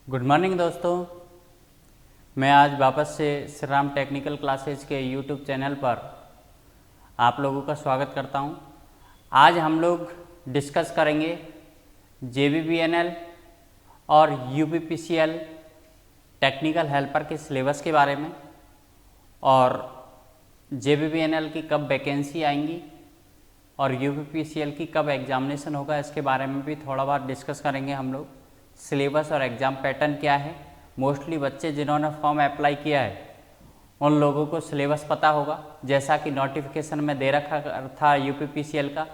Good morning दोस्तों, मैं आज वापस से श्री राम टेक्निकल क्लासेज के यूट्यूब चैनल पर आप लोगों का स्वागत करता हूं। आज हम लोग डिस्कस करेंगे JBBNL और UPPCL टेक्निकल हेल्पर के सिलेबस के बारे में और JBBNL की कब वैकेंसी आएंगी और UPPCL की कब एग्जामिनेशन होगा, इसके बारे में भी थोड़ा बहुत डिस्कस करेंगे हम लोग। सिलेबस और एग्ज़ाम पैटर्न क्या है, मोस्टली बच्चे जिन्होंने फॉर्म अप्लाई किया है उन लोगों को सिलेबस पता होगा, जैसा कि नोटिफिकेशन में दे रखा था UPPCL का।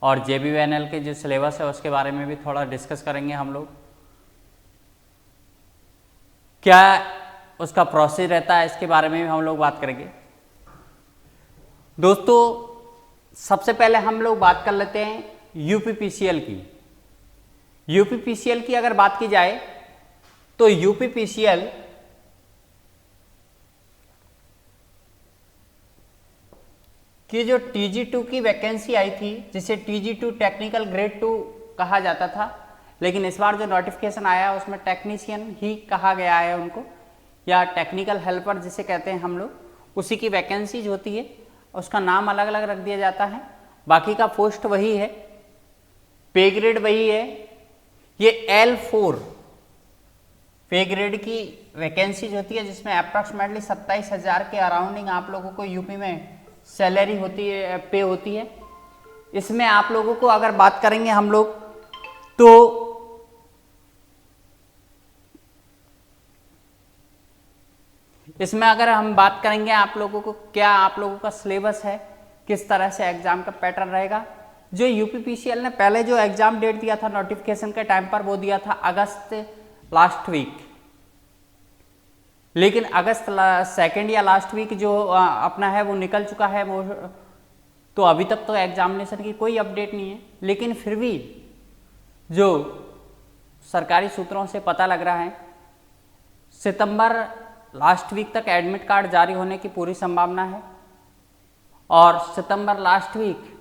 और JBBNL के जो सिलेबस है उसके बारे में भी थोड़ा डिस्कस करेंगे हम लोग। क्या उसका प्रोसेस रहता है इसके बारे में भी हम लोग बात करेंगे। दोस्तों, सबसे पहले हम लोग बात कर लेते हैं UPPCL की। UPPCL की अगर बात की जाए तो UPPCL की जो TG2 की वैकेंसी आई थी, जिसे TG2 टेक्निकल ग्रेड 2 कहा जाता था, लेकिन इस बार जो नोटिफिकेशन आया है उसमें टेक्नीशियन ही कहा गया है उनको, या टेक्निकल हेल्पर जिसे कहते हैं हम लोग, उसी की वैकेंसीज होती है, उसका नाम अलग अलग रख दिया जाता है। बाकी का पोस्ट वही है, पे ग्रेड वही है। ये L4 पे ग्रेड की वैकेंसीज होती है, जिसमें अप्रॉक्सीमेटली 27,000 के अराउंडिंग आप लोगों को यूपी में सैलरी होती है, पे होती है। इसमें आप लोगों को अगर बात करेंगे हम लोग तो इसमें अगर हम बात करेंगे आप लोगों को, क्या आप लोगों का सिलेबस है, किस तरह से एग्जाम का पैटर्न रहेगा। जो UPPCL ने पहले जो एग्जाम डेट दिया था नोटिफिकेशन के टाइम पर, वो दिया था अगस्त लास्ट वीक, लेकिन अगस्त सेकेंड या लास्ट वीक जो अपना है वो निकल चुका है वो, तो अभी तक तो एग्जामिनेशन की कोई अपडेट नहीं है। लेकिन फिर भी जो सरकारी सूत्रों से पता लग रहा है, सितंबर लास्ट वीक तक एडमिट कार्ड जारी होने की पूरी संभावना है और सितंबर लास्ट वीक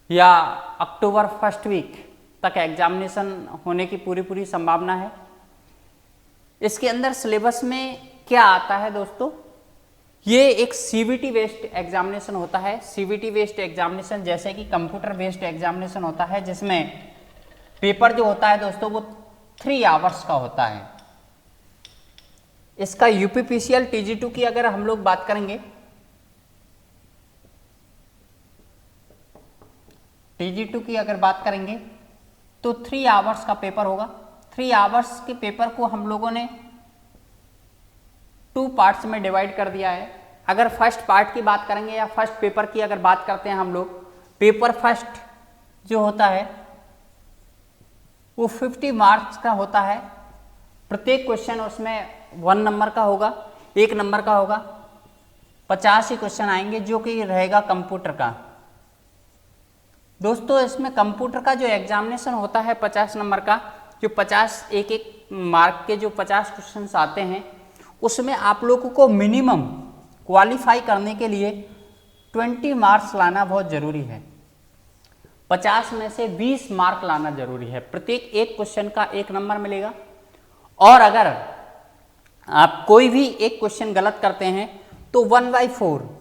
या अक्टूबर फर्स्ट वीक तक एग्जामिनेशन होने की पूरी संभावना है। इसके अंदर सिलेबस में क्या आता है दोस्तों, ये एक CBT बेस्ड एग्जामिनेशन होता है। CBT बेस्ड एग्जामिनेशन जैसे कि कंप्यूटर बेस्ड एग्जामिनेशन होता है, जिसमें पेपर जो होता है दोस्तों वो 3 आवर्स का होता है। इसका UPPCL TG2 की अगर हम लोग बात करेंगे, TG2 की अगर बात करेंगे तो 3 आवर्स का पेपर होगा। 3 आवर्स के पेपर को हम लोगों ने 2 पार्ट्स में डिवाइड कर दिया है। अगर फर्स्ट पार्ट की बात करेंगे या फर्स्ट पेपर की अगर बात करते हैं हम लोग, पेपर फर्स्ट जो होता है वो 50 मार्क्स का होता है। प्रत्येक क्वेश्चन उसमें 1 नंबर का होगा, 1 नंबर का होगा। 50 ही क्वेश्चन आएंगे जो कि रहेगा कंप्यूटर का। दोस्तों, इसमें कंप्यूटर का जो एग्जामिनेशन होता है 50 नंबर का, जो 50 एक मार्क के जो 50 क्वेश्चंस आते हैं, उसमें आप लोगों को मिनिमम क्वालिफाई करने के लिए 20 मार्क्स लाना बहुत ज़रूरी है। 50 में से 20 मार्क लाना जरूरी है। प्रत्येक एक क्वेश्चन का 1 नंबर मिलेगा, और अगर आप कोई भी एक क्वेश्चन गलत करते हैं तो 1/4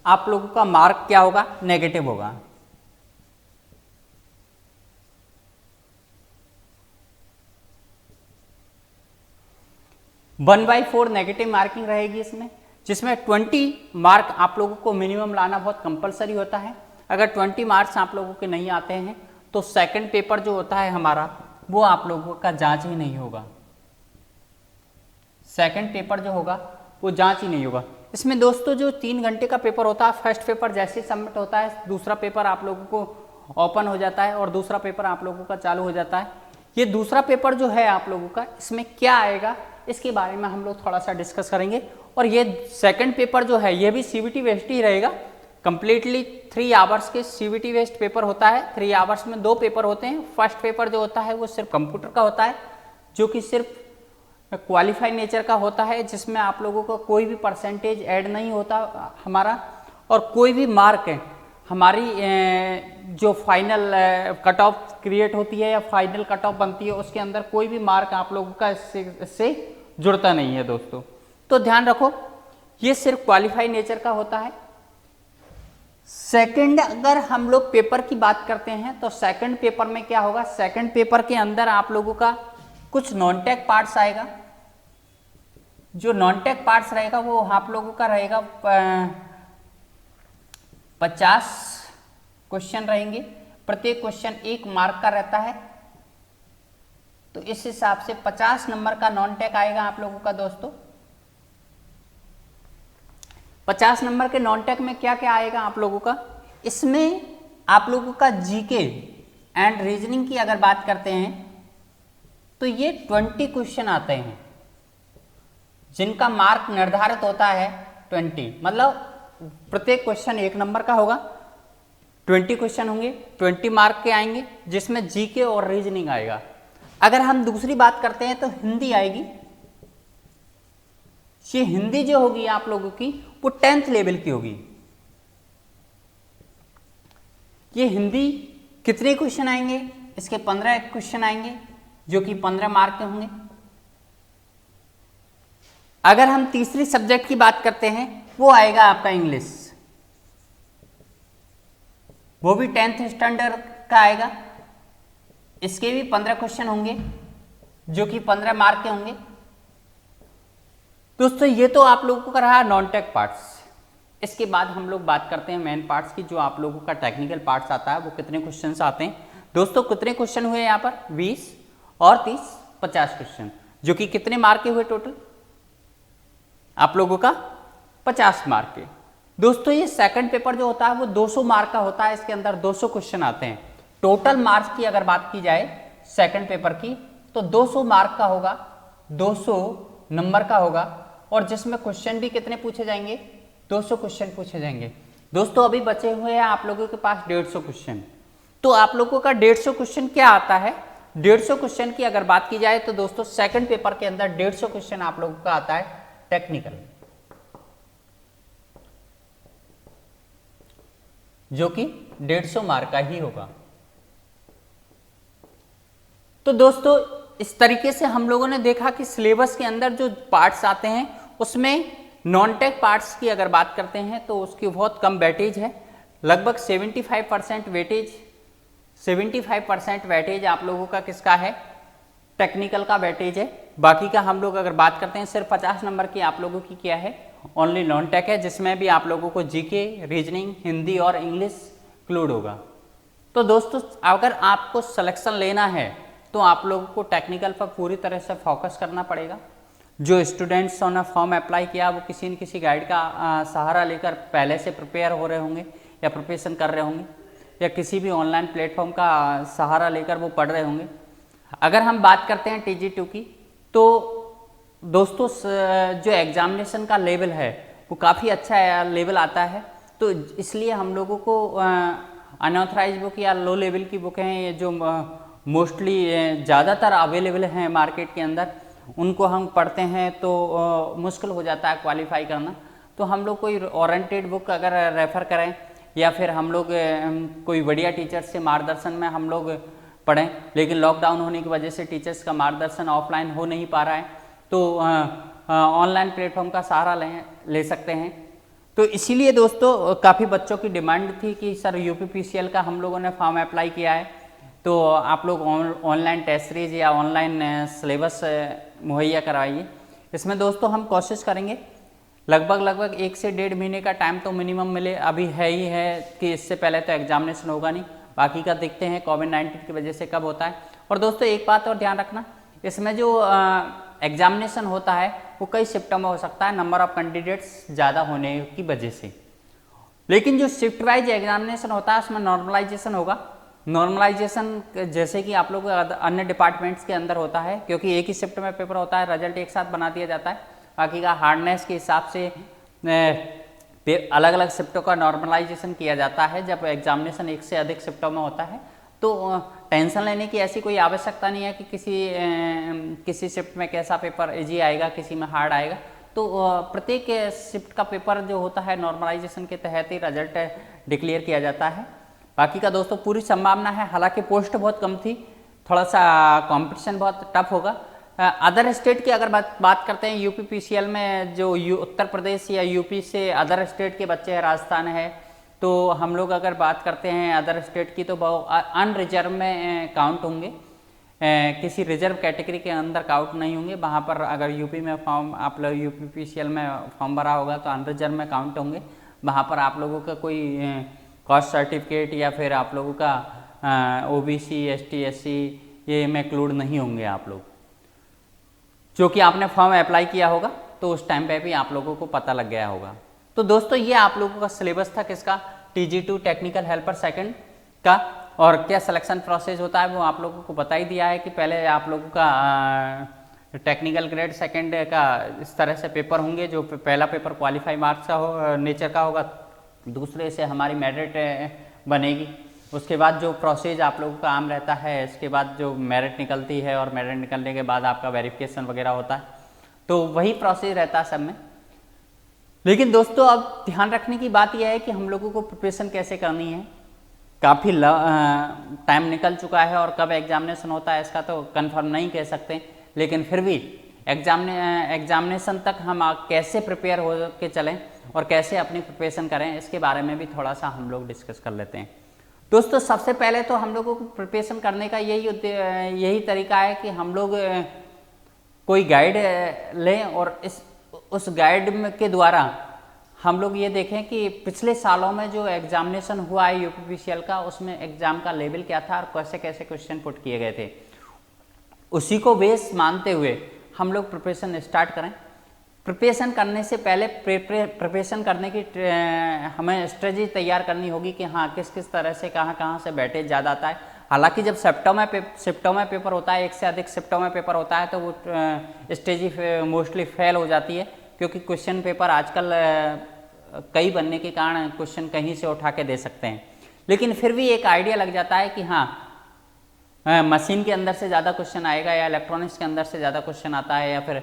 आप लोगों का मार्क क्या होगा, नेगेटिव होगा। वन बाई 4 नेगेटिव मार्किंग रहेगी इसमें, जिसमें 20 मार्क आप लोगों को मिनिमम लाना बहुत कंपलसरी होता है। अगर 20 मार्क्स आप लोगों के नहीं आते हैं तो सेकंड पेपर जो होता है हमारा, वो आप लोगों का जांच ही नहीं होगा। सेकंड पेपर जो होगा वो जांच ही नहीं होगा। इसमें दोस्तों जो 3 घंटे का पेपर होता है, फर्स्ट पेपर जैसे सबमिट होता है, दूसरा पेपर आप लोगों को ओपन हो जाता है और दूसरा पेपर आप लोगों का चालू हो जाता है। ये दूसरा पेपर जो है आप लोगों का, इसमें क्या आएगा इसके बारे में हम लोग थोड़ा सा डिस्कस करेंगे। और ये सेकंड पेपर जो है ये भी CBT बेस्ड ही रहेगा। कंप्लीटली 3 आवर्स के CBT बेस्ड पेपर होता है। 3 आवर्स में 2 पेपर होते हैं। फर्स्ट पेपर जो होता है वो सिर्फ कंप्यूटर का होता है, जो कि सिर्फ क्वालिफाई नेचर का होता है, जिसमें आप लोगों को कोई भी परसेंटेज ऐड नहीं होता हमारा, और कोई भी मार्क है हमारी जो फाइनल कट ऑफ क्रिएट होती है या फाइनल कट ऑफ बनती है उसके अंदर कोई भी मार्क आप लोगों का इससे जुड़ता नहीं है दोस्तों। तो ध्यान रखो, ये सिर्फ क्वालिफाई नेचर का होता है। सेकंड अगर हम लोग पेपर की बात करते हैं तो सेकंड पेपर में क्या होगा, सेकंड पेपर के अंदर आप लोगों का कुछ नॉन टेक पार्ट्स आएगा। जो नॉन टेक पार्ट्स रहेगा वो आप लोगों का रहेगा 50 क्वेश्चन रहेंगे, प्रत्येक क्वेश्चन 1 मार्क का रहता है। तो इस हिसाब से 50 नंबर का नॉन टेक आएगा आप लोगों का दोस्तों। 50 नंबर के नॉन टेक में क्या क्या आएगा आप लोगों का, इसमें आप लोगों का जीके एंड रीजनिंग की अगर बात करते हैं तो ये 20 क्वेश्चन आते हैं जिनका मार्क निर्धारित होता है 20, मतलब प्रत्येक क्वेश्चन 1 नंबर का होगा, 20 क्वेश्चन होंगे, 20 मार्क के आएंगे, जिसमें जीके और रीजनिंग आएगा। अगर हम दूसरी बात करते हैं तो हिंदी आएगी। ये हिंदी जो होगी आप लोगों की वो 10th लेवल की होगी। ये हिंदी कितने क्वेश्चन आएंगे, इसके 15 क्वेश्चन आएंगे जो कि 15 मार्क के होंगे। अगर हम तीसरी सब्जेक्ट की बात करते हैं वो आएगा आपका इंग्लिश, वो भी 10th स्टैंडर्ड का आएगा। इसके भी 15 क्वेश्चन होंगे जो कि 15 मार्क के होंगे। दोस्तों ये तो आप लोगों का रहा नॉन टेक पार्ट्स। इसके बाद हम लोग बात करते हैं मेन पार्ट्स की, जो आप लोगों का टेक्निकल पार्ट्स आता है वो कितने क्वेश्चन आते हैं। दोस्तों कितने क्वेश्चन हुए यहाँ पर, 20 और 30 50 क्वेश्चन, जो कि कितने मार्क के हुए टोटल आप लोगों का 50 मार्क के। दोस्तों ये सेकंड पेपर जो होता है वो 200 मार्क का होता है, इसके अंदर 200 क्वेश्चन आते हैं। टोटल मार्क्स की अगर बात की जाए सेकंड पेपर की तो 200 मार्क का होगा, 200 नंबर का होगा, और जिसमें क्वेश्चन भी कितने पूछे जाएंगे, 200 क्वेश्चन पूछे जाएंगे। दोस्तों अभी बचे हुए हैं आप लोगों के पास 150 क्वेश्चन। तो आप लोगों का 150 क्वेश्चन क्या आता है, 150 क्वेश्चन की अगर बात की जाए तो दोस्तों सेकंड पेपर के अंदर 150 क्वेश्चन आप लोगों का आता है टेक्निकल, जो कि 150 मार्क का ही होगा। तो दोस्तों इस तरीके से हम लोगों ने देखा कि सिलेबस के अंदर जो पार्ट्स आते हैं उसमें नॉन टेक पार्ट्स की अगर बात करते हैं तो उसकी बहुत कम वेटेज है, लगभग 75% वेटेज, 75% वेटेज आप लोगों का किसका है, टेक्निकल का वेटेज है। बाकी का हम लोग अगर बात करते हैं सिर्फ 50 नंबर की आप लोगों की क्या है, ओनली नॉन टेक है, जिसमें भी आप लोगों को जीके, रीजनिंग, हिंदी और इंग्लिश इंक्लूड होगा। तो दोस्तों अगर आपको सिलेक्शन लेना है तो आप लोगों को टेक्निकल पर पूरी तरह से फोकस करना पड़ेगा। जो स्टूडेंट्स ने फॉर्म अप्लाई किया वो किसी न किसी गाइड का सहारा लेकर पहले से प्रिपेयर हो रहे होंगे या प्रिपरेशन कर रहे होंगे, या किसी भी ऑनलाइन प्लेटफॉर्म का सहारा लेकर वो पढ़ रहे होंगे। अगर हम बात करते हैं TG2 की तो दोस्तों जो एग्जामिनेशन का लेवल है वो काफ़ी अच्छा लेवल आता है, तो इसलिए हम लोगों को अनऑथराइज बुक या लो लेवल की बुक हैं ये जो मोस्टली ज़्यादातर अवेलेबल हैं मार्केट के अंदर, उनको हम पढ़ते हैं तो मुश्किल हो जाता है क्वालिफाई करना। तो हम लोग कोई ओरिएंटेड बुक अगर रेफ़र करें या फिर हम लोग कोई बढ़िया टीचर से मार्गदर्शन में हम लोग पढ़ें, लेकिन लॉकडाउन होने की वजह से टीचर्स का मार्गदर्शन ऑफलाइन हो नहीं पा रहा है, तो ऑनलाइन प्लेटफॉर्म का सहारा ले सकते हैं। तो इसीलिए दोस्तों काफ़ी बच्चों की डिमांड थी कि सर UPPCL का हम लोगों ने फॉर्म अप्लाई किया है, तो आप लोग ऑनलाइन टेस्ट सीरीज या ऑनलाइन सिलेबस मुहैया करवाइए। इसमें दोस्तों हम कोशिश करेंगे लगभग 1 से 1.5 महीने का टाइम तो मिनिमम मिले, अभी है ही है कि इससे पहले तो एग्जामिनेशन होगा नहीं, बाकी का देखते हैं कोविड-19 की वजह से कब होता है। और दोस्तों एक बात और ध्यान रखना, इसमें जो एग्जामिनेशन होता है वो कई शिफ्टों में हो सकता है, नंबर ऑफ कैंडिडेट्स ज़्यादा होने की वजह से, लेकिन जो शिफ्ट वाइज एग्जामिनेशन होता है उसमें नॉर्मलाइजेशन होगा। नॉर्मलाइजेशन जैसे कि आप लोग अन्य डिपार्टमेंट्स के अंदर होता है, क्योंकि एक ही शिफ्ट में पेपर होता है, रिजल्ट एक साथ बना दिया जाता है, बाकी का हार्डनेस के हिसाब से अलग अलग शिफ्टों का नॉर्मलाइजेशन किया जाता है। जब एग्जामिनेशन एक से अधिक शिफ्टों में होता है तो टेंशन लेने की ऐसी कोई आवश्यकता नहीं है कि किसी शिफ्ट में कैसा पेपर इजी आएगा, किसी में हार्ड आएगा। तो प्रत्येक शिफ्ट का पेपर जो होता है नॉर्मलाइजेशन के तहत ही रिजल्ट डिक्लेयर किया जाता है। बाकी का दोस्तों पूरी संभावना है, हालांकि पोस्ट बहुत कम थी, थोड़ा सा कंपटीशन बहुत टफ होगा। अदर स्टेट की अगर बात करते हैं, यूपी पीसीएल में जो उत्तर प्रदेश या यूपी से अदर स्टेट के बच्चे हैं, राजस्थान है, तो हम लोग अगर बात करते हैं अदर स्टेट की तो अनरिजर्व में काउंट होंगे, किसी रिजर्व कैटेगरी के अंदर काउंट नहीं होंगे। वहाँ पर अगर यूपी में फॉर्म आप लोग यूपी पीसीएल में फॉर्म भरा होगा तो अनरिजर्व में काउंट होंगे। वहाँ पर आप लोगों का कोई कास्ट सर्टिफिकेट या फिर आप लोगों का ओबीसी एसटी एससी ये में इंक्लूड नहीं होंगे आप लोग, जो कि आपने फॉर्म अप्लाई किया होगा तो उस टाइम पे भी आप लोगों को पता लग गया होगा। तो दोस्तों ये आप लोगों का सिलेबस था किसका, TG2 टेक्निकल हेल्पर सेकंड का, और क्या सिलेक्शन प्रोसेस होता है वो आप लोगों को बता ही दिया है कि पहले आप लोगों का टेक्निकल ग्रेड सेकंड का इस तरह से पेपर होंगे, जो पहला पेपर क्वालिफाई मार्क्स का हो नेचर का होगा, दूसरे से हमारी मेरिट बनेगी, उसके बाद जो प्रोसेस आप लोगों का आम रहता है, इसके बाद जो मेरिट निकलती है और मेरिट निकलने के बाद आपका वेरिफिकेशन वगैरह होता है, तो वही प्रोसेस रहता है सब में। लेकिन दोस्तों अब ध्यान रखने की बात यह है कि हम लोगों को प्रिपरेशन कैसे करनी है। काफ़ी टाइम निकल चुका है और कब एग्जामिनेशन होता है इसका तो कंफर्म नहीं कह सकते, लेकिन फिर भी एग्जामिनेशन तक हम कैसे प्रिपेयर हो के चलें और कैसे अपनी प्रिपरेशन करें, इसके बारे में भी थोड़ा सा हम लोग डिस्कस कर लेते हैं। दोस्तों सबसे पहले तो हम लोगों को प्रिपरेशन करने का यही तरीका है कि हम लोग कोई गाइड लें और उस गाइड के द्वारा हम लोग ये देखें कि पिछले सालों में जो एग्जामिनेशन हुआ है यूपी पीसीएल का, उसमें एग्जाम का लेवल क्या था और कैसे कैसे क्वेश्चन पुट किए गए थे, उसी को बेस मानते हुए हम लोग प्रिपरेशन स्टार्ट करें। प्रिपरेशन करने से पहले प्रिपरेशन करने की हमें स्ट्रेटजी तैयार करनी होगी कि हाँ किस किस तरह से कहाँ से बैठे ज़्यादा आता है। हालांकि जब शिफ्टों में पेपर होता है, एक से अधिक शिफ्टों में पेपर होता है, तो वो स्ट्रेटजी मोस्टली फेल हो जाती है, क्योंकि क्वेश्चन पेपर आजकल कई बनने के कारण क्वेश्चन कहीं से उठा के दे सकते हैं। लेकिन फिर भी एक आइडिया लग जाता है कि हाँ मशीन के अंदर से ज़्यादा क्वेश्चन आएगा या इलेक्ट्रॉनिक्स के अंदर से ज़्यादा क्वेश्चन आता है या फिर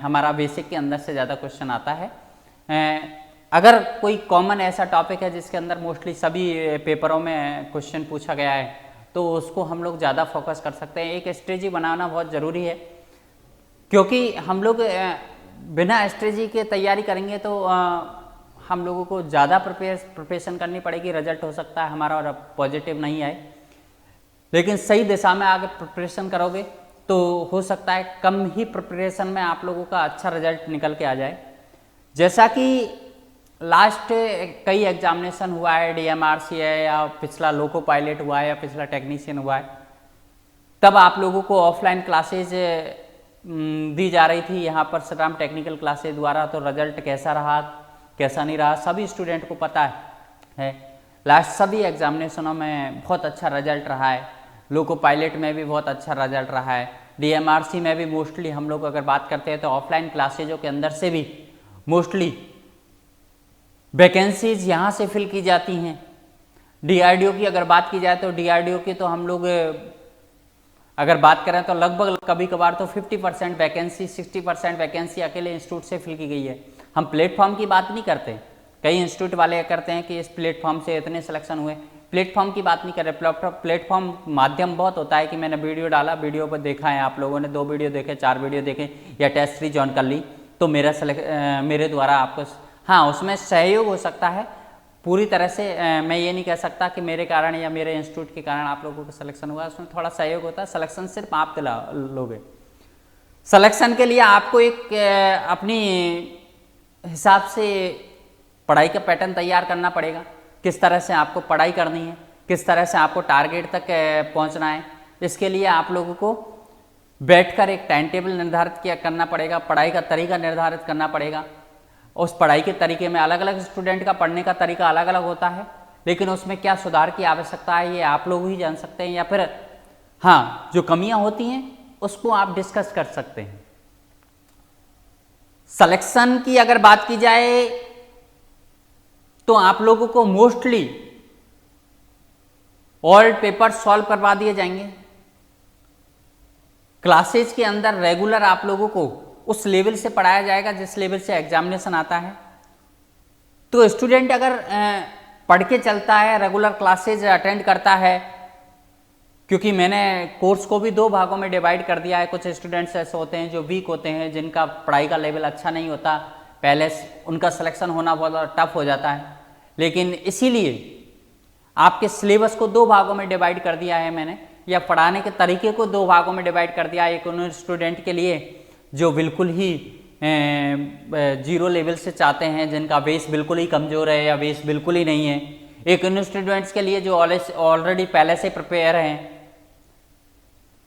हमारा बेसिक के अंदर से ज़्यादा क्वेश्चन आता है। अगर कोई कॉमन ऐसा टॉपिक है जिसके अंदर मोस्टली सभी पेपरों में क्वेश्चन पूछा गया है तो उसको हम लोग ज़्यादा फोकस कर सकते हैं। एक स्ट्रेटजी बनाना बहुत ज़रूरी है, क्योंकि हम लोग बिना स्ट्रेटजी के तैयारी करेंगे तो हम लोगों को ज़्यादा प्रिपरेशन करनी पड़ेगी, रिजल्ट हो सकता है हमारा और पॉजिटिव नहीं आए। लेकिन सही दिशा में आगे प्रिपरेशन करोगे तो हो सकता है कम ही प्रिपरेशन में आप लोगों का अच्छा रिजल्ट निकल के आ जाए। जैसा कि लास्ट कई एग्जामिनेशन हुआ है, DMRC है या पिछला लोको पायलट हुआ है या पिछला टेक्नीशियन हुआ है, तब आप लोगों को ऑफलाइन क्लासेज दी जा रही थी यहाँ पर श्रीराम टेक्निकल क्लासेज द्वारा। तो रिजल्ट कैसा रहा कैसा नहीं रहा सभी स्टूडेंट को पता है। लास्ट सभी एग्जामिनेशनों में बहुत अच्छा रिजल्ट रहा है, लोको पायलट में भी बहुत अच्छा रिजल्ट रहा है, DMRC में भी मोस्टली हम लोग अगर बात करते हैं तो ऑफलाइन क्लासेजों के अंदर से भी मोस्टली वैकेंसीज यहाँ से फिल की जाती हैं। DRDO की अगर बात की जाए तो DRDO की तो हम लोग अगर बात करें तो लगभग कभी कभार तो 50% वैकेंसी 60% वैकेंसी अकेले इंस्टीट्यूट से फिल की गई है। हम प्लेटफॉर्म की बात नहीं करते, कई इंस्टीट्यूट वाले करते हैं कि इस प्लेटफॉर्म से इतने सिलेक्शन हुए, प्लेटफॉर्म की बात नहीं कर रहे। प्लेटफॉर्म माध्यम बहुत होता है कि मैंने वीडियो डाला, वीडियो पर देखा है आप लोगों ने 2 वीडियो देखे 4 वीडियो देखे या टेस्ट सीरीज ज्वाइन कर ली तो मेरे द्वारा आपको हाँ उसमें सहयोग हो सकता है। पूरी तरह से मैं ये नहीं कह सकता कि मेरे कारण या मेरे इंस्टीट्यूट के कारण आप लोगों का सिलेक्शन हुआ, उसमें थोड़ा सहयोग होता है। सिलेक्शन सिर्फ आप लोगे, सिलेक्शन के लिए आपको एक अपनी हिसाब से पढ़ाई का पैटर्न तैयार करना पड़ेगा, किस तरह से आपको पढ़ाई करनी है, किस तरह से आपको टारगेट तक पहुंचना है। इसके लिए आप लोगों को बैठकर एक टाइम टेबल निर्धारित करना पड़ेगा, पढ़ाई का तरीका निर्धारित करना पड़ेगा। उस पढ़ाई के तरीके में अलग अलग स्टूडेंट का पढ़ने का तरीका अलग अलग होता है, लेकिन उसमें क्या सुधार की आवश्यकता है ये आप लोग ही जान सकते हैं, या फिर हाँ जो कमियां होती हैं उसको आप डिस्कस कर सकते हैं। सिलेक्शन की अगर बात की जाए तो आप लोगों को मोस्टली ऑल पेपर सॉल्व करवा दिए जाएंगे। क्लासेज के अंदर रेगुलर आप लोगों को उस लेवल से पढ़ाया जाएगा जिस लेवल से एग्जामिनेशन आता है। तो स्टूडेंट अगर पढ़ के चलता है, रेगुलर क्लासेज अटेंड करता है, क्योंकि मैंने कोर्स को भी 2 भागों में डिवाइड कर दिया है। कुछ स्टूडेंट्स ऐसे होते हैं जो वीक होते हैं, जिनका पढ़ाई का लेवल अच्छा नहीं होता, पहले उनका सिलेक्शन होना बहुत टफ हो जाता है। लेकिन इसीलिए आपके सिलेबस को 2 भागों में डिवाइड कर दिया है मैंने, या पढ़ाने के तरीके को 2 भागों में डिवाइड कर दिया है। एक उन स्टूडेंट के लिए जो बिल्कुल ही 0 लेवल से चाहते हैं, जिनका बेस बिल्कुल ही कमज़ोर है या बेस बिल्कुल ही नहीं है। एक उन स्टूडेंट्स के लिए जो ऑलरेडी पहले से प्रिपेयर हैं।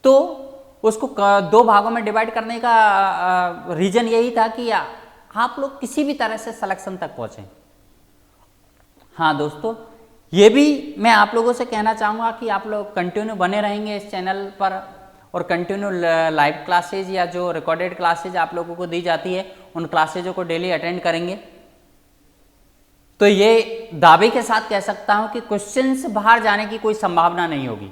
तो उसको 2 भागों में डिवाइड करने का रीज़न यही था कि आप लोग किसी भी तरह से सिलेक्शन तक पहुँचें। हाँ दोस्तों, ये भी मैं आप लोगों से कहना चाहूँगा कि आप लोग कंटिन्यू बने रहेंगे इस चैनल पर, और कंटिन्यू लाइव क्लासेज या जो रिकॉर्डेड क्लासेज आप लोगों को दी जाती है, उन क्लासेजों को डेली अटेंड करेंगे। तो ये दावे के साथ कह सकता हूँ कि क्वेश्चंस बाहर जाने की कोई संभावना नहीं होगी।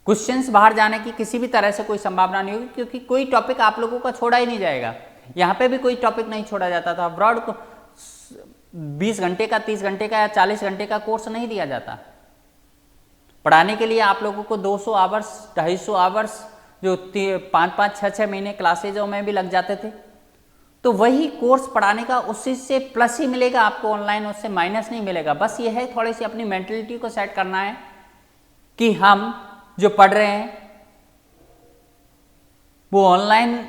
क्वेश्चंस बाहर जाने की किसी भी तरह से कोई संभावना नहीं होगी, क्योंकि कोई टॉपिक आप लोगों का छोड़ा ही नहीं जाएगा। यहाँ पे भी कोई टॉपिक नहीं छोड़ा जाता था। ब्रॉड 20 घंटे का, 30 घंटे का या 40 घंटे का कोर्स नहीं दिया जाता। पढ़ाने के लिए आप लोगों को 200 आवर्स, 250 आवर्स जो 5-5, 6-6 महीने क्लासेजों में भी लग जाते थे। तो वही कोर्स पढ़ाने का उसी से प्लस ही मिलेगा आपको ऑनलाइन, उससे माइनस नहीं मिलेगा। बस ये है थोड़ी सी अपनी मेंटलिटी को सेट करना है कि हम जो पढ़ रहे हैं वो ऑनलाइन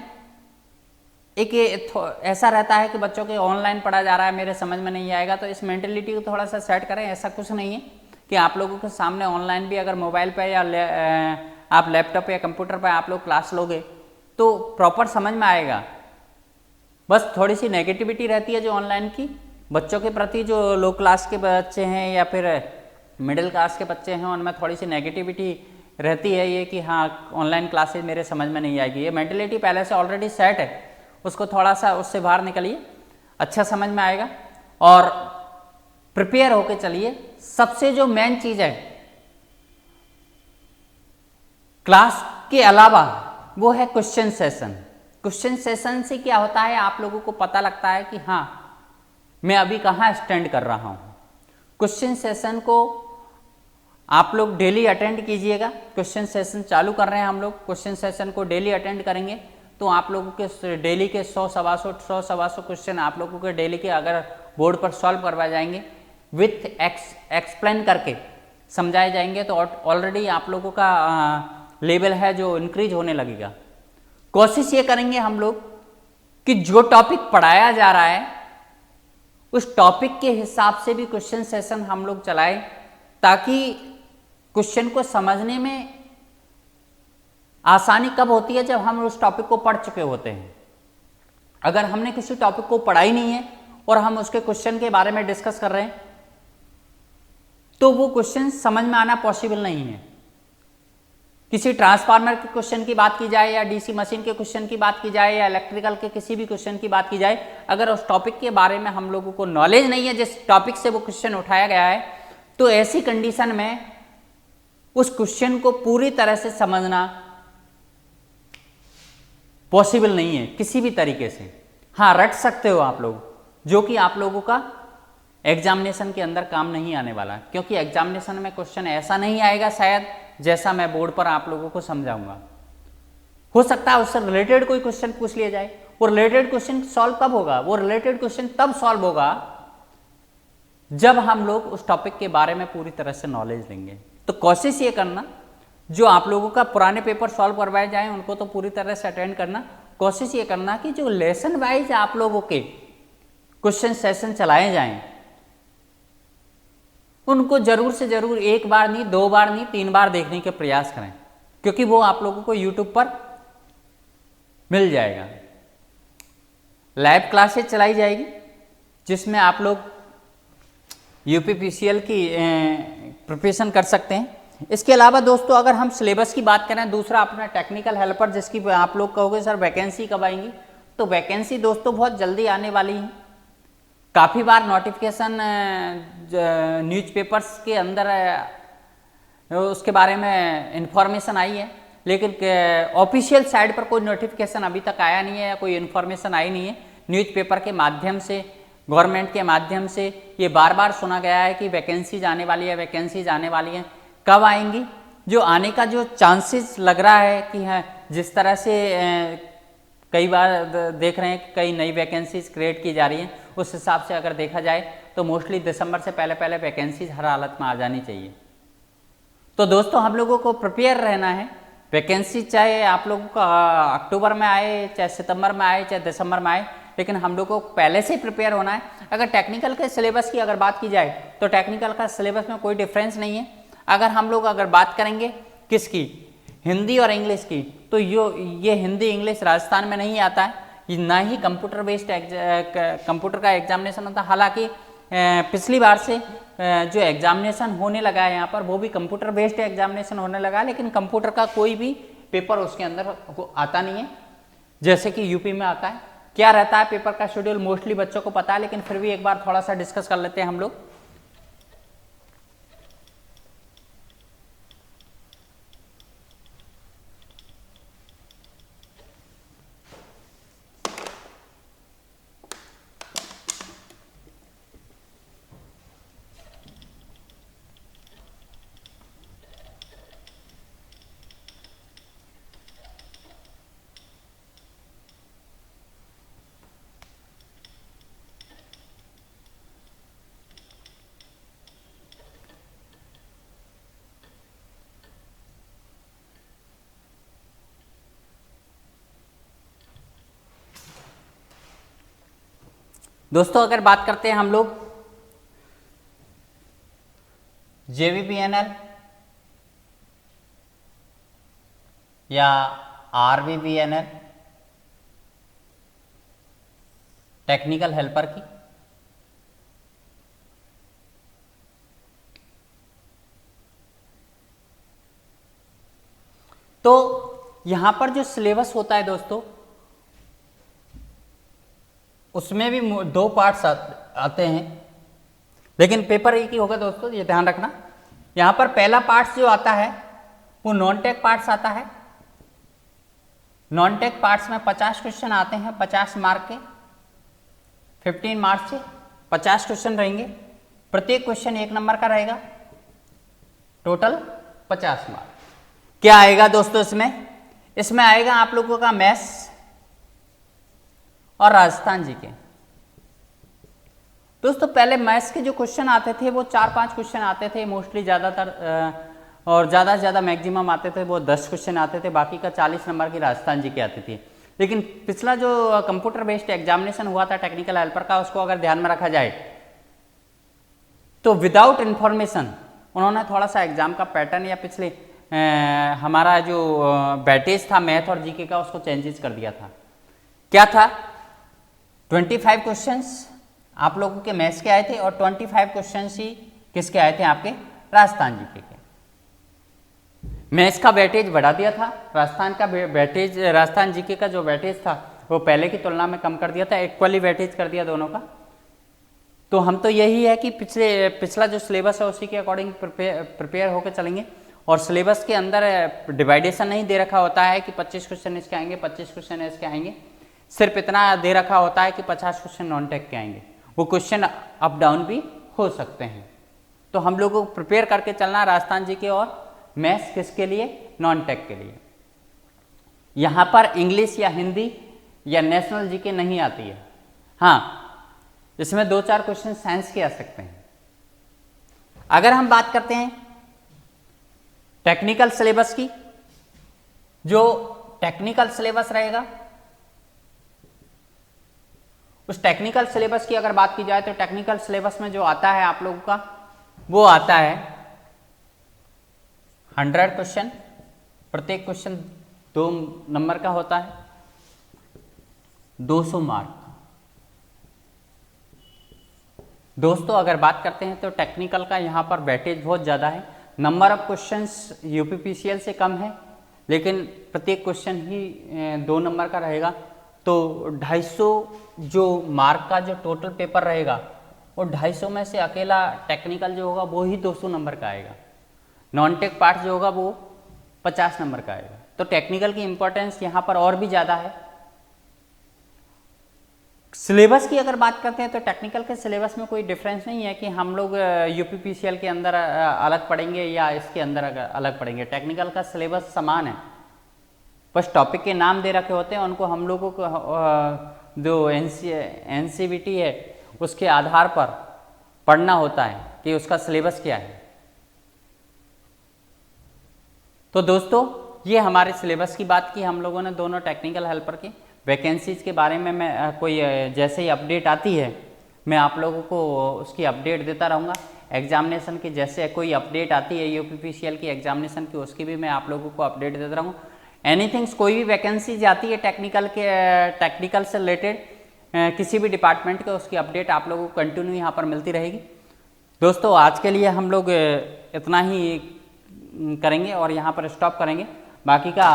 एक ऐसा रहता है कि बच्चों के ऑनलाइन पढ़ा जा रहा है, मेरे समझ में नहीं आएगा। तो इस मेंटलिटी को थोड़ा सा सेट करें। ऐसा कुछ नहीं है कि आप लोगों के सामने ऑनलाइन भी अगर मोबाइल पे या आप लैपटॉप या कंप्यूटर पे आप लोग क्लास लोगे तो प्रॉपर समझ में आएगा। बस थोड़ी सी नेगेटिविटी रहती है जो ऑनलाइन की बच्चों के प्रति, जो लो क्लास के बच्चे हैं या फिर मिडिल क्लास के बच्चे हैं, उनमें थोड़ी सी नेगेटिविटी रहती है ये कि हाँ ऑनलाइन क्लासेज मेरे समझ में नहीं आएगी। ये मेंटलिटी पहले से ऑलरेडी सेट है, उसको थोड़ा सा उससे बाहर निकलिए, अच्छा समझ में आएगा और प्रिपेयर होके चलिए। सबसे जो मेन चीज है क्लास के अलावा वो है क्वेश्चन सेशन। क्वेश्चन सेशन से क्या होता है, आप लोगों को पता लगता है कि हाँ मैं अभी कहाँ स्टैंड कर रहा हूँ। क्वेश्चन सेशन को आप लोग डेली अटेंड कीजिएगा। क्वेश्चन सेशन चालू कर रहे हैं हम लोग, क्वेश्चन सेशन को डेली अटेंड करेंगे तो आप लोगों के डेली के 100-125 क्वेश्चन आप लोगों के डेली के अगर बोर्ड पर सॉल्व करवाए जाएंगे, विथ एक्सप्लेन करके समझाए जाएंगे, तो ऑलरेडी आप लोगों का लेवल है जो इंक्रीज होने लगेगा। कोशिश ये करेंगे हम लोग कि जो टॉपिक पढ़ाया जा रहा है उस टॉपिक के हिसाब से भी क्वेश्चन सेशन हम लोग चलाएं, ताकि क्वेश्चन को समझने में आसानी कब होती है, जब हम उस टॉपिक को पढ़ चुके होते हैं। अगर हमने किसी टॉपिक को पढ़ा ही नहीं है और हम उसके क्वेश्चन के बारे में डिस्कस कर रहे हैं तो वो क्वेश्चन समझ में आना पॉसिबल नहीं है। किसी ट्रांसफार्मर के क्वेश्चन की बात की जाए या डीसी मशीन के क्वेश्चन की बात की जाए या इलेक्ट्रिकल के किसी भी क्वेश्चन की बात की जाए, अगर उस टॉपिक के बारे में हम लोगों को नॉलेज नहीं है जिस टॉपिक से वो क्वेश्चन उठाया गया है, तो ऐसी कंडीशन में उस क्वेश्चन को पूरी तरह से समझना पॉसिबल नहीं है किसी भी तरीके से। हाँ रट सकते हो आप लोग, जो कि आप लोगों का एग्जामिनेशन के अंदर काम नहीं आने वाला, क्योंकि एग्जामिनेशन में क्वेश्चन ऐसा नहीं आएगा शायद जैसा मैं बोर्ड पर आप लोगों को समझाऊंगा। हो सकता है उससे रिलेटेड कोई क्वेश्चन पूछ लिया जाए। वो रिलेटेड क्वेश्चन सॉल्व कब होगा? वो रिलेटेड क्वेश्चन तब सॉल्व होगा जब हम लोग उस टॉपिक के बारे में पूरी तरह से नॉलेज लेंगे। तो कोशिश ये करना, जो आप लोगों का पुराने पेपर सॉल्व करवाए जाएं उनको तो पूरी तरह से अटेंड करना। कोशिश ये करना कि जो लेसन वाइज आप लोगों के क्वेश्चन सेशन चलाए जाएं उनको जरूर से जरूर 1 बार नहीं, 2 बार नहीं, 3 बार देखने के प्रयास करें, क्योंकि वो आप लोगों को यूट्यूब पर मिल जाएगा। लाइव क्लासेस चलाई जाएगी जिसमें आप लोग यूपीपीसीएल की प्रिपरेशन कर सकते हैं। इसके अलावा दोस्तों अगर हम सिलेबस की बात करें, दूसरा अपना टेक्निकल हेल्पर जिसकी आप लोग कहोगे सर वैकेंसी कब आएंगी, तो वैकेंसी दोस्तों बहुत जल्दी आने वाली है। काफ़ी बार नोटिफिकेशन न्यूज़पेपर्स के अंदर उसके बारे में इंफॉर्मेशन आई है, लेकिन ऑफिशियल साइट पर कोई नोटिफिकेशन अभी तक आया नहीं है या कोई इन्फॉर्मेशन आई नहीं है। न्यूज़पेपर के माध्यम से, गवर्नमेंट के माध्यम से ये बार बार सुना गया है कि वैकेंसीज आने वाली है, वैकेंसीज आने वाली हैं। कब आएंगी? जो आने का जो चांसेस लग रहा है कि है, जिस तरह से कई बार देख रहे हैं कि कई नई वैकेंसीज क्रिएट की जा रही हैं, उस हिसाब से अगर देखा जाए तो मोस्टली दिसंबर से पहले पहले वैकेंसीज हर हालत में आ जानी चाहिए। तो दोस्तों हम लोगों को प्रिपेयर रहना है। वैकेंसी चाहे आप लोगों का अक्टूबर में आए, चाहे सितंबर में आए, चाहे दिसंबर में आए, लेकिन हम लोगों को पहले से ही प्रिपेयर होना है। अगर टेक्निकल के सिलेबस की अगर बात की जाए तो टेक्निकल का सिलेबस में कोई डिफरेंस नहीं है। अगर हम लोग अगर बात करेंगे किसकी, हिंदी और इंग्लिश की, तो ये हिंदी इंग्लिश राजस्थान में नहीं आता है, ना ही कंप्यूटर बेस्ड कंप्यूटर का एग्जामिनेशन होता। हालांकि पिछली बार से जो एग्जामिनेशन होने लगा है यहाँ पर, वो भी कंप्यूटर बेस्ड एग्जामिनेशन होने लगा है, लेकिन कंप्यूटर का कोई भी पेपर उसके अंदर आता नहीं है जैसे कि यूपी में आता है। क्या रहता है पेपर का शेड्यूल मोस्टली बच्चों को पता है, लेकिन फिर भी एक बार थोड़ा सा डिस्कस कर लेते हैं हम लोग। दोस्तों अगर बात करते हैं हम लोग JVPNL या RVPNL टेक्निकल हेल्पर की, तो यहां पर जो सिलेबस होता है दोस्तों, उसमें भी 2 पार्ट्स आते हैं, लेकिन पेपर एक ही होगा दोस्तों, ये ध्यान रखना। यहां पर पहला पार्ट्स जो आता है वो नॉन टेक पार्ट्स आता है। नॉन टेक पार्ट्स में 50 क्वेश्चन आते हैं, 50 मार्क के, 15 मार्क्स से 50 क्वेश्चन रहेंगे। प्रत्येक क्वेश्चन 1 नंबर का रहेगा, टोटल 50 मार्क। क्या आएगा दोस्तों इसमें आएगा आप लोगों का मैथ्स और राजस्थान जीके। दोस्तों पहले मैथ्स के जो क्वेश्चन आते थे वो 4-5 क्वेश्चन आते थे मोस्टली, ज़्यादातर और ज़्यादा से ज़्यादा मैक्सिमम आते थे वो 10 क्वेश्चन आते थे, बाकी का 40 नंबर की राजस्थान जीके आती थी। लेकिन पिछला जो कंप्यूटर बेस्ड एग्जामिनेशन हुआ था टेक्निकल हेल्पर का, उसको अगर ध्यान में रखा जाए तो विदाउट इन्फॉर्मेशन उन्होंने थोड़ा सा एग्जाम का पैटर्न या पिछले हमारा जो बैटेज था मैथ और जीके का, उसको चेंजेस कर दिया था। क्या था, 25 क्वेश्चंस आप लोगों के मैथ्स के आए थे और 25 क्वेश्चंस ही किसके आए थे, आपके राजस्थान जीके के। मैथ्स का वेटेज बढ़ा दिया था, राजस्थान जीके का जो वेटेज था वो पहले की तुलना में कम कर दिया था, इक्वली वेटेज कर दिया दोनों का। तो हम तो यही है कि पिछला जो सिलेबस है उसी के अकॉर्डिंग प्रिपेयर होकर चलेंगे। और सिलेबस के अंदर डिवाइडेशन नहीं दे रखा होता है कि 25 क्वेश्चन इसके आएंगे, 25 क्वेश्चन इसके आएंगे, सिर्फ इतना दे रखा होता है कि 50 क्वेश्चन नॉन टेक के आएंगे। वो क्वेश्चन अप डाउन भी हो सकते हैं। तो हम लोगों को प्रिपेयर करके चलना राजस्थान जीके और मैथ्स किसके लिए, नॉन टेक के लिए। यहाँ पर इंग्लिश या हिंदी या नेशनल जीके नहीं आती है। हाँ, इसमें 2-4 क्वेश्चन साइंस के आ सकते हैं। अगर हम बात करते हैं टेक्निकल सिलेबस की, जो टेक्निकल सिलेबस रहेगा, उस टेक्निकल सिलेबस की अगर बात की जाए तो टेक्निकल सिलेबस में जो आता है आप लोगों का, वो आता है 100 क्वेश्चन। प्रत्येक क्वेश्चन 2 नंबर का होता है, 200 मार्क। दोस्तों अगर बात करते हैं तो टेक्निकल का यहाँ पर वेटेज बहुत ज़्यादा है। नंबर ऑफ क्वेश्चंस यूपीपीसीएल से कम है, लेकिन प्रत्येक क्वेश्चन ही 2 नंबर का रहेगा। तो 250 जो मार्क का जो टोटल पेपर रहेगा, वो 250 में से अकेला टेक्निकल जो होगा वो ही 200 नंबर का आएगा। नॉन टेक पार्ट जो होगा वो 50 नंबर का आएगा। तो टेक्निकल की इंपॉर्टेंस यहाँ पर और भी ज़्यादा है। सिलेबस की अगर बात करते हैं तो टेक्निकल के सिलेबस में कोई डिफरेंस नहीं है कि हम लोग यूपीपीसीएल के अंदर अलग पढ़ेंगे या इसके अंदर अलग पढ़ेंगे। टेक्निकल का सिलेबस समान है, बस टॉपिक के नाम दे रखे होते हैं, उनको हम लोगों को जो एनसीवीटी है उसके आधार पर पढ़ना होता है कि उसका सिलेबस क्या है। तो दोस्तों ये हमारे सिलेबस की बात की हम लोगों ने दोनों टेक्निकल हेल्पर की। वैकेंसीज के बारे में मैं कोई जैसे ही अपडेट आती है मैं आप लोगों को उसकी अपडेट देता रहूँगा। एग्जामिनेशन की जैसे कोई अपडेट आती है यूपीपीसीएल की एग्जामिनेशन की, उसकी भी मैं आप लोगों को अपडेट देता रहूँगा। एनीथिंग्स कोई भी वैकेंसीज आती है टेक्निकल से रिलेटेड किसी भी डिपार्टमेंट के, उसकी अपडेट आप लोगों को कंटिन्यू यहाँ पर मिलती रहेगी। दोस्तों आज के लिए हम लोग इतना ही करेंगे और यहाँ पर स्टॉप करेंगे। बाकी का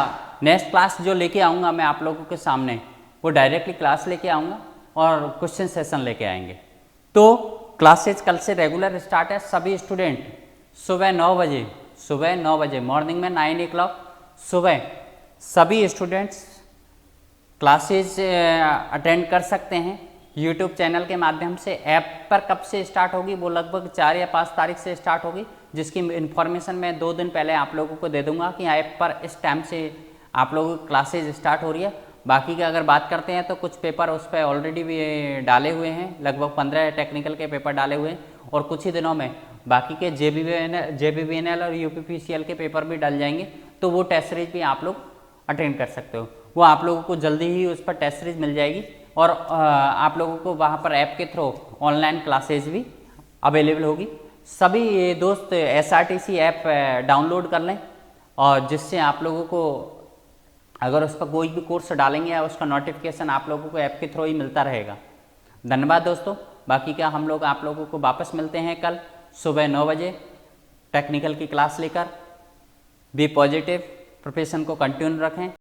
नेक्स्ट क्लास जो लेके आऊँगा मैं आप लोगों के सामने, वो डायरेक्टली क्लास लेके आऊँगा और क्वेश्चन सेशन लेके आएंगे। तो क्लासेज कल से रेगुलर स्टार्ट है। सभी स्टूडेंट सुबह 9 बजे मॉर्निंग में 9 o'clock सुबह सभी स्टूडेंट्स क्लासेज अटेंड कर सकते हैं यूट्यूब चैनल के माध्यम से। ऐप पर कब से स्टार्ट होगी, वो लगभग 4 या 5 तारीख से स्टार्ट होगी, जिसकी इन्फॉर्मेशन मैं 2 दिन पहले आप लोगों को दे दूंगा कि ऐप पर इस टाइम से आप लोगों की क्लासेज स्टार्ट हो रही है। बाकी की अगर बात करते हैं तो कुछ पेपर उस पर ऑलरेडी भी डाले हुए हैं, लगभग 15 टेक्निकल के पेपर डाले हुए हैं और कुछ ही दिनों में बाकी के जेबीवीएनएल और यूपीपीसीएल के पेपर भी डल जाएंगे। तो वो टेस्ट सीरीज भी आप लोग अटेंड कर सकते हो, वो आप लोगों को जल्दी ही उस पर टेस्ट सीरीज मिल जाएगी और आप लोगों को वहाँ पर ऐप के थ्रू ऑनलाइन क्लासेज भी अवेलेबल होगी। सभी दोस्त SRTC ऐप डाउनलोड कर लें और जिससे आप लोगों को अगर उस पर कोई भी कोर्स डालेंगे या उसका नोटिफिकेशन आप लोगों को ऐप के थ्रू ही मिलता रहेगा। धन्यवाद दोस्तों। बाकी का हम लोग आप लोगों को वापस मिलते हैं कल सुबह 9 बजे टेक्निकल की क्लास लेकर। बी पॉजिटिव, प्रोफेशन को कंटिन्यू रखें।